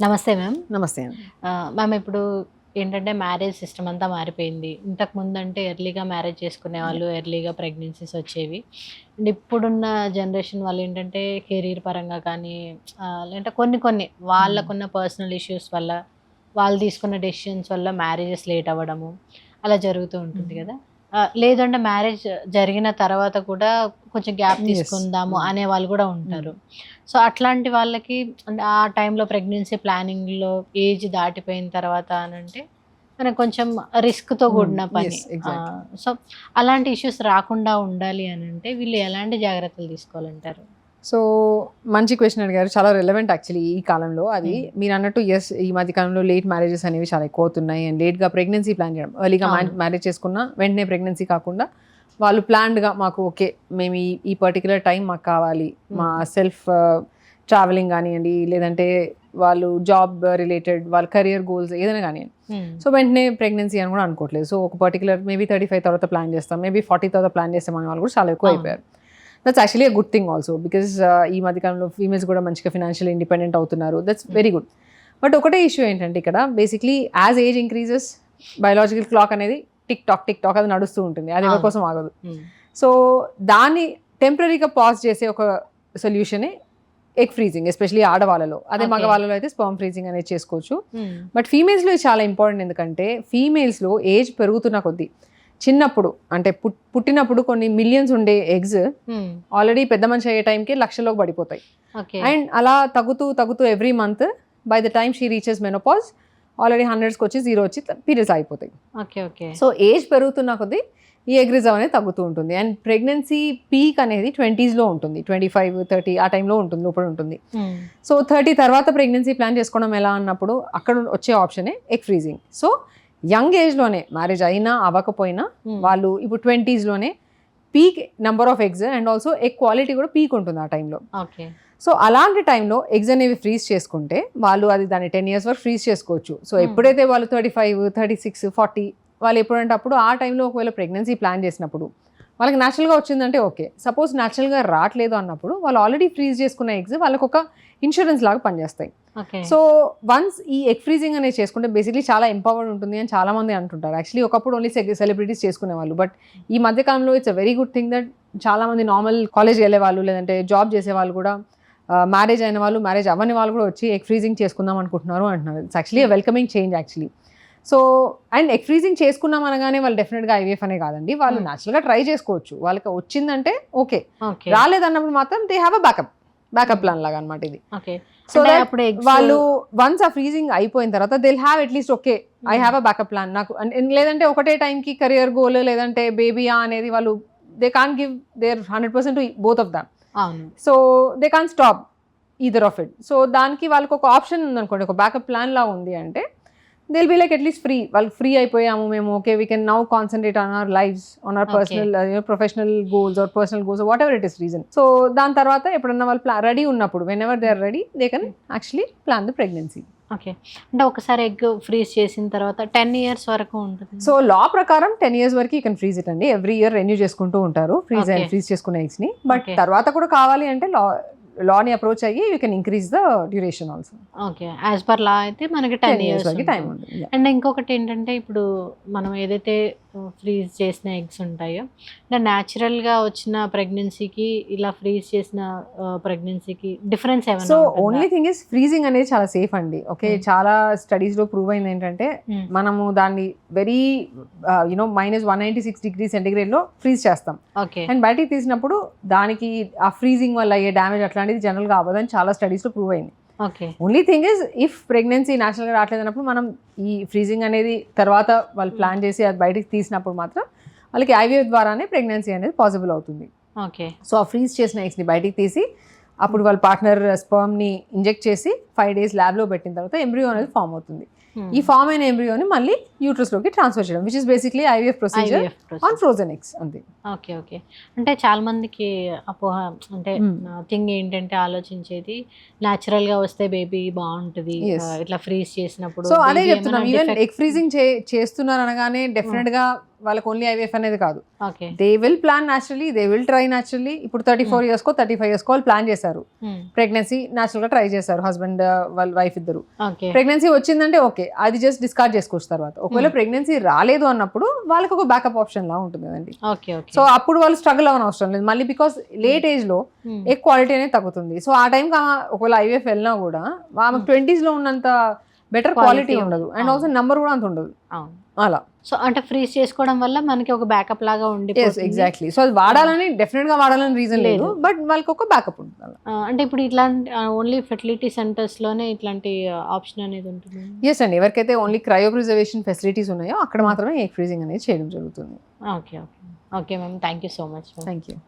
నమస్తే మ్యామ్. నమస్తే అండి. మ్యామ్ ఇప్పుడు ఏంటంటే మ్యారేజ్ సిస్టమ్ అంతా మారిపోయింది. ఇంతకుముందు అంటే ఎర్లీగా మ్యారేజ్ చేసుకునేవాళ్ళు, ఎర్లీగా ప్రెగ్నెన్సీస్ వచ్చేవి. అండ్ ఇప్పుడున్న జనరేషన్ వాళ్ళు ఏంటంటే కెరీర్ పరంగా కానీ లేదంటే కొన్ని కొన్ని వాళ్ళకున్న పర్సనల్ ఇష్యూస్ వల్ల, వాళ్ళు తీసుకున్న డెసిషన్స్ వల్ల మ్యారేజెస్ లేట్ అవ్వడము అలా జరుగుతూ ఉంటుంది కదా! లేదంటే మ్యారేజ్ జరిగిన తర్వాత కూడా కొంచెం గ్యాప్ యెస్. తీసుకుందాము అనే వాళ్ళు కూడా ఉంటారు. సో, అట్లాంటి వాళ్ళకి అంటే ఆ టైంలో ప్రెగ్నెన్సీ ప్లానింగ్‌లో ఏజ్ దాటిపోయిన తర్వాత అనంటే మనకు కొంచెం రిస్క్‌తో కూడిన పని. యెస్. ఎగ్జాక్ట్‌లీ. సో, అలాంటి ఇష్యూస్ రాకుండా ఉండాలి అనంటే వీళ్ళు ఎలాంటి జాగ్రత్తలు తీసుకోవాలంటారు? సో, మంచి క్వెషన్ అడిగారు. చాలా రిలవెంట్ యాక్చువల్లీ ఈ కాలంలో. అది మీరన్నట్టు యెస్, ఈ మధ్య కాలంలో లేట్ మ్యారేజెస్ అనేవి చాలా ఎక్కువవుతున్నాయి. అండ్ లేట్‌గా ప్రెగ్నెన్సీ ప్లాన్ చేయడం. ఎర్లీగా అవును. మ్యారేజ్ చేసుకున్న వెంటనే ప్రెగ్నెన్సీ కాకుండా వాళ్ళు ప్లాన్డ్‌గా మాకు ఓకే. మేము ఈ పర్టిక్యులర్ టైం మాకు కావాలి. మా సెల్ఫ్ ట్రావెలింగ్ గానియండి, లేదంటే వాళ్ళు జాబ్ రిలేటెడ్ వాళ్ళ కెరియర్ గోల్స్ ఏదైనా గానియండి. సో, వెంటనే ప్రెగ్నెన్సీ అని కూడా అనుకోవట్లేదు. సో, ఒక పర్టిక్యులర్ మేబీ 35 తర్వాత ప్లాన్ చేస్తాం. మేబీ 40 తర్వాత ప్లాన్ చేస్తాం అనే వాళ్ళు కూడా చాలా ఎక్కువ అయిపోయారు. That's actually a good thing also. Because ఈ మధ్యకాలంలో ఫీమేల్స్ కూడా మంచిగా ఫినాన్షియల్ ఇండిపెండెంట్ అవుతున్నారు. That's very good. బట్ ఒకటే ఇష్యూ ఏంటంటే ఇక్కడ basically as age increases biological clock అనేది టిక్ టాక్ అది నడుస్తూ ఉంటుంది. అది ఎవరి కోసం ఆగదు. సో, దాన్ని టెంపరీగా పాజ్ చేసే ఒక సొల్యూషనే ఎగ్ ఫ్రీజింగ్, ఎస్పెషలీ ఆడవాళ్ళలో. అదే మగవాళ్ళలో అయితే స్పర్మ్ ఫ్రీజింగ్ అనేది చేసుకోవచ్చు. బట్ ఫీమేల్స్లో ఇది చాలా ఇంపార్టెంట్. ఎందుకంటే ఫీమేల్స్లో ఏజ్ పెరుగుతున్న కొద్దీ చిన్నప్పుడు అంటే పుట్టినప్పుడు కొన్ని మిలియన్స్ ఉండే ఎగ్స్ ఆల్రెడీ పెద్ద మనిషి అయ్యే టైంకి లక్షల్లోకి పడిపోతాయి. అండ్ అలా తగ్గుతూ every month by the time she reaches menopause already 100స్కి వచ్చి 0 వచ్చి పీరియడ్స్ అయిపోతాయి. సో ఏజ్ పెరుగుతున్న కొద్దీ ఈ ఎగ్ రిజర్వ్ అనేది తగ్గుతూ ఉంటుంది. అండ్ ప్రెగ్నెన్సీ పీక్ అనేది 20స్లో ఉంటుంది. 25, 30 ఆ టైంలో ఉంటుంది, లోపల ఉంటుంది. సో 30 తర్వాత ప్రెగ్నెన్సీ ప్లాన్ చేసుకోవడం ఎలా అన్నప్పుడు అక్కడ వచ్చే ఆప్షనే ఎగ్ ఫ్రీజింగ్. సో యంగ్ ఏజ్లోనే మ్యారేజ్ అయినా అవ్వకపోయినా వాళ్ళు ఇప్పుడు 20స్లోనే peak number of eggs and also egg quality కూడా పీక్ ఉంటుంది ఆ టైంలో. సో అలాంటి టైంలో ఎగ్స్ అనేవి ఫ్రీజ్ చేసుకుంటే వాళ్ళు అది దాన్ని 10 years వరకు ఫ్రీజ్ చేసుకోవచ్చు. సో ఎప్పుడైతే వాళ్ళు 35, 36, 40 వాళ్ళు ఎప్పుడంటే అప్పుడు ఆ టైంలో ఒకవేళ ప్రెగ్నెన్సీ ప్లాన్ చేసినప్పుడు వాళ్ళకి న్యాచురల్గా వచ్చిందంటే ఓకే. సపోజ్ న్యాచురల్గా రావట్లేదు అన్నప్పుడు వాళ్ళు ఆల్రెడీ ఫ్రీజ్ చేసుకున్న ఎగ్స్ వాళ్ళకి ఒక ఇన్సూరెన్స్ లాగా పనిచేస్తాయి. సో వన్స్ ఈ ఎగ్ ఫ్రీజింగ్ అనేది చేసుకుంటే బేసిక్లీ చాలా ఎంపవర్డ్ ఉంటుంది అని చాలా మంది అంటుంటారు. యాక్చువల్లీ ఒకప్పుడు ఓన్లీ సెలబ్రిటీస్ చేసుకునేవాళ్ళు. బట్ ఈ మధ్యకాలంలో it's a very good thing that చాలా మంది నార్మల్ కాలేజ్ వెళ్ళే వాళ్ళు లేదంటే జాబ్ చేసే వాళ్ళు కూడా మ్యారేజ్ అయిన వాళ్ళు, మ్యారేజ్ అవ్వని వాళ్ళు కూడా వచ్చి ఎగ్ ఫ్రీజింగ్ చేసుకుందాం అనుకుంటున్నారు అంటున్నారు. It's actually welcoming change actually. So and egg freezing చేసుకున్నాం అనగానే వాళ్ళు డెఫినెట్గా ఐవీఎఫ్ అనే కాదండి, వాళ్ళు న్యాచురల్గా ట్రై చేసుకోవచ్చు. వాళ్ళకి వచ్చిందంటే ఓకే, రాలేదన్నప్పుడు మాత్రం they have a backup plan లాగా అనమాట ఇది. సో వాళ్ళు వన్స్ ఆ ఫ్రీజింగ్ అయిపోయిన తర్వాత they have at least okay I have a backup plan. నాకు లేదంటే ఒకటే టైంకి కెరియర్ గోల్ లేదంటే బేబీయా అనేది వాళ్ళు they can't give there 100% to both of them. So they can't stop either of it. So దానికి వాళ్ళకి ఒక ఆప్షన్ ఉందనుకోండి, ఒక బ్యాకప్ ప్లాన్ లా ఉంది అంటే they will be like at least free. వాళ్ళకి ఫ్రీ అయిపోయాము మేము, okay we can now concentrate on our lives, on our personal professional goals or personal goals, whatever it is reason. So దాని తర్వాత ఎప్పుడన్నా వాళ్ళు రెడీ ఉన్నప్పుడు whenever they are ready they can actually plan the pregnancy. Okay. అంటే ఒకసారి egg freeze చేసిన తర్వాత 10 years వరకు ఉంటుంది. సో లా ప్రకారం 10 years వరకు యూ కెన్ ఫ్రీజ్ ఇట్ అండి. ఎవ్రీ ఇయర్ రెన్యూ చేసుకుంటూ ఉంటారు ఫ్రీజ్ చేసుకునే ఎగ్స్ ని. బట్ తర్వాత కూడా కావాలి అంటే లాని అప్రోచ్ అయ్యి you can increase the duration also. Okay, as per law అయితే మనకి 10 years వరకు టైం ఉంటుంది. అండ్ ఇంకొకటి ఏంటంటే ఇప్పుడు మనం ఏదైతే ఫ్రీజ్ చేసిన ఎగ్స్ ఉంటాయో న్యాచురల్గా వచ్చిన ప్రెగ్నెన్సీకి ఇలా ఫ్రీజ్ చేసిన ప్రెగ్నెన్సీకి డిఫరెన్స్ ఏమైనా? So only thing is freezing అనేది చాలా సేఫ్ అండి. ఓకే, చాలా స్టడీస్ లో ప్రూవ్ అయింది ఏంటంటే మనము దాన్ని వెరీ -196 degrees centigrade లో ఫ్రీజ్ చేస్తాం. అండ్ బయటికి తీసినప్పుడు దానికి ఆ ఫ్రీజింగ్ వల్ల అయ్యే డ్యామేజ్ అట్లాంటిది జనరల్ గా అవ్వదని చాలా స్టడీస్ లో ప్రూవ్ అయింది. Only thing is if pregnancy న్యాచురల్గా రావట్లేదు అన్నప్పుడు మనం ఈ ఫ్రీజింగ్ అనేది తర్వాత వాళ్ళు ప్లాన్ చేసి అది బయటికి తీసినప్పుడు మాత్రం వాళ్ళకి ఐవీఎఫ్ ద్వారానే ప్రెగ్నెన్సీ అనేది పాసిబుల్ అవుతుంది. సో ఆ ఫ్రీజ్ చేసిన ఎగ్స్ని బయటికి తీసి అప్పుడు వాళ్ళ పార్ట్నర్ స్పర్మ్ని ఇంజెక్ట్ చేసి 5 days ల్యాబ్లో పెట్టిన తర్వాత ఎంబ్రియో అనేది ఫామ్ అవుతుంది. ఈ ఫామ్ అయిన ఎంబ్రియోని మళ్ళీ యూట్రస్లోకి ట్రాన్స్ఫర్ చేయడం, which is basically IVF procedure on frozen eggs అంతే. Okay okay. అంటే చాలా మందికి అపోహ, అంటే థింగ్ ఏంటంటే ఆలోచించేది natural గా వస్తే బేబీ బాగుంటుంది, ఇట్లా ఫ్రీజ్ చేసినప్పుడు. సో అదే చెప్తున్నాం, ఈవెన్ ఎగ్ ఫ్రీజింగ్ చేస్తున్నారు అనగానే డెఫినెట్ గా వాళ్ళకి ఓన్లీ ఐవీఎఫ్ అనేది కాదు, okay they will plan naturally, they will try naturally. ఇప్పుడు 34 years 35 years వాళ్ళు ప్లాన్ చేశారు ప్రెగ్నెన్సీ, న్యాచురల్ గా ట్రై చేశారు హస్బెండ్ వాళ్ళ వైఫ్ ఇద్దరు. ఓకే ప్రెగ్నెన్సీ వచ్చిందంటే ఓకే, అది జస్ట్ డిస్కార్డ్ చేసుకోవచ్చు తర్వాత. ఒకవేళ ప్రెగ్నెన్సీ రాలేదు అన్నప్పుడు వాళ్ళకి ఒక బ్యాకప్ ఆప్షన్ లా ఉంటుంది కదండి. Okay okay. సో అప్పుడు వాళ్ళు స్ట్రగుల్ అవ్వని అవసరం లేదు మళ్ళీ, బికాస్ లేట్ ఏజ్ లో ఎగ్ క్వాలిటీ అనేది తగ్గుతుంది. సో ఆ టైంకి ఒకవేళ ఐవీఎఫ్ వెళ్ళినా కూడా ఆమెకు 20s లో ఉన్నంత బెటర్ క్వాలిటీ ఉండదు, అండ్ ఆల్సో నెంబర్ కూడా అంత ఉండదు అలా. సో అంటే ఫ్రీజ్ చేసుకోవడం వల్ల మనకి ఒక బ్యాకప్ లాగా ఉండిపోతుంది. ఎగ్జాక్ట్లీ. సో అది వాడాలని డెఫినెట్ గా వాడాలని రీజన్ లేదు, బట్ వాళ్ళకి ఒక బ్యాకప్ ఉంటుంది అలా. అంటే ఇప్పుడు ఇట్లాంటి ఓన్లీ ఫెర్టిలిటీ సెంటర్స్ లోనే ఇట్లాంటి ఆప్షన్ అనేది ఉంటుంది. ఎస్ అండి, ఎవరికైతే ఓన్లీ క్రయో ప్రిజర్వేషన్ ఫెసిలిటీస్ ఉన్నాయో అక్కడ మాత్రమే ఎగ్ ఫ్రీజింగ్ అనేది చేయడం జరుగుతుంది. Okay okay okay ma'am, thank you so much. Thank you.